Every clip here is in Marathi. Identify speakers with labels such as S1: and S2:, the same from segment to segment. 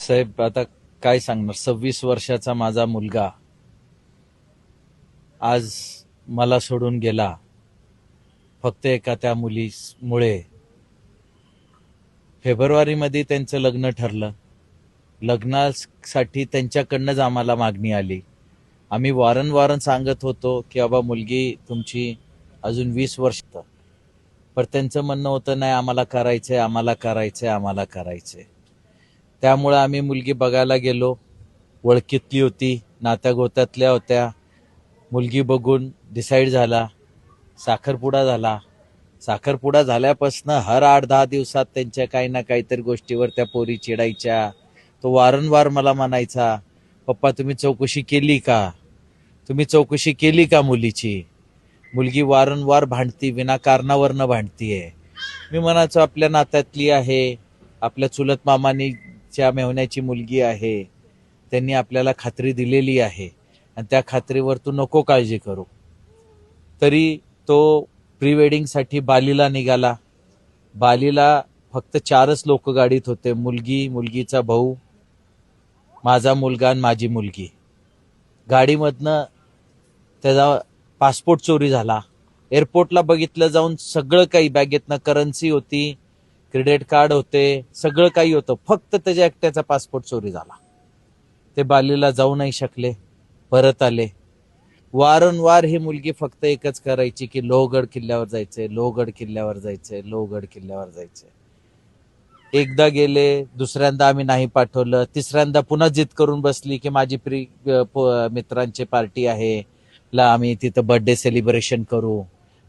S1: साहेब आता काय सांगणार, 26 वर्षाचा माझा मुलगा आज मला सोडून गेला फक्त एका त्या मुलीमुळे. फेब्रुवारीमध्ये त्यांचं लग्न ठरलं. लग्नासाठी त्यांच्याकडनंच आम्हाला मागणी आली. आम्ही वारंवार सांगत होतो की बाबा मुलगी तुमची अजून 20 वर्ष, पण त्यांचं म्हणणं होतं नाही आम्हाला करायचंय, आम्हाला करायचंय, आम्हाला करायचंय. त्यामुळे आम्ही मुलगी बघायला गेलो. ओळखीतली होती, नात्यागोत्यातल्या होत्या. मुलगी बघून डिसाईड झाला, साखरपुडा झाला. साखरपुडा झाल्यापासनं हर 8-10 दिवसात त्यांच्या काही ना काहीतरी गोष्टीवर त्या पोरी चिडायच्या. तो वारंवार मला म्हणायचा, पप्पा तुम्ही चौकशी केली का, तुम्ही चौकशी केली का मुलीची. मुलगी वारंवार भांडती, विनाकारणावरनं भांडतीये. मी म्हणायचो आपल्या नात्यातली आहे, आपल्या चुलत मामानीच्या मेव्हण्याची मुलगी आहे, त्यांनी आपल्याला खात्री दिलेली आहे आणि त्या खात्रीवर तू नको काळजी करू. तरी तो प्री वेडिंगसाठी बालीला निघाला. बालीला फक्त 4च लोक गाडीत होते, मुलगी, मुलगीचा भाऊ, माझा मुलगा आणि माझी मुलगी. गाडीमधनं त्याचा पासपोर्ट चोरी झाला. एअरपोर्टला बघितलं जाऊन, सगळं काही बॅगेतनं करन्सी होती, क्रेडिट कार्ड होते, सगळं काही होतं, फक्त त्याच्या एकट्याचा पासपोर्ट चोरी झाला. ते बालीला जाऊ नाही शकले, परत आले. वारंवार ही मुलगी फक्त एकच करायची की लोहगड किल्ल्यावर जायचंय, लोहगड किल्ल्यावर जायचंय, लोहगड किल्ल्यावर जायचंय. एकदा गेले, दुसऱ्यांदा आम्ही नाही पाठवलं, तिसऱ्यांदा पुन्हा जिद करून बसली की माझी मित्रांची पार्टी आहे, आम्ही तिथं बर्थडे सेलिब्रेशन करू,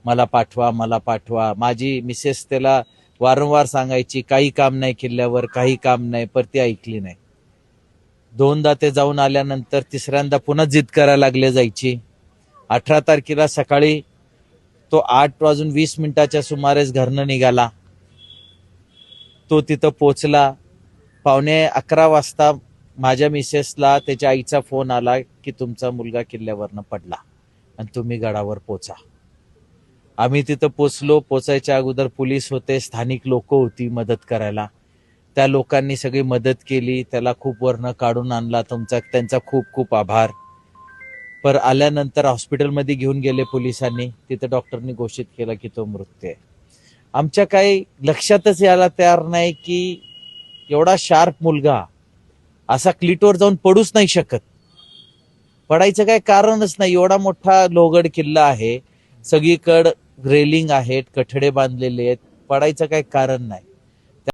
S1: मला पाठवा, मला पाठवा. माझी मिसेस त्याला वारंवार सांगायची काही काम नाही किल्ल्यावर, काही काम नाही, पर ती ऐकली नाही. 2दा ते जाऊन आल्यानंतर तिसऱ्यांदा पुन्हा जिद करायला लागले जायची. 18 तारखेला सकाळी तो 8:20 सुमारेस घरनं निघाला. तो तिथं पोचला. 11:15 वाजता माझ्या मिसेसला त्याच्या आईचा फोन आला की तुमचा मुलगा किल्ल्यावरनं पडला आणि तुम्ही गडावर पोचा. आम्ही तिथं पोचलो. पोचायच्या अगोदर पोलीस होते, स्थानिक लोक होती मदत करायला. त्या लोकांनी सगळी मदत केली, त्याला खूप वरनं काढून आणला. त्यांचा खूप खूप आभार. पर आल्यानंतर हॉस्पिटलमध्ये घेऊन गेले पोलिसांनी. तिथे डॉक्टरनी घोषित केलं की तो मृत्यू आहे. आमच्या काही लक्षातच यायला तयार नाही की एवढा शार्प मुलगा असा क्लिटवर जाऊन पडूच नाही शकत. पडायचं काही कारणच नाही. एवढा मोठा लोहगड किल्ला आहे, सगळीकडे रेलिंग आहेत, कठडे बांधलेले आहेत, पडायचं काही कारण नाही.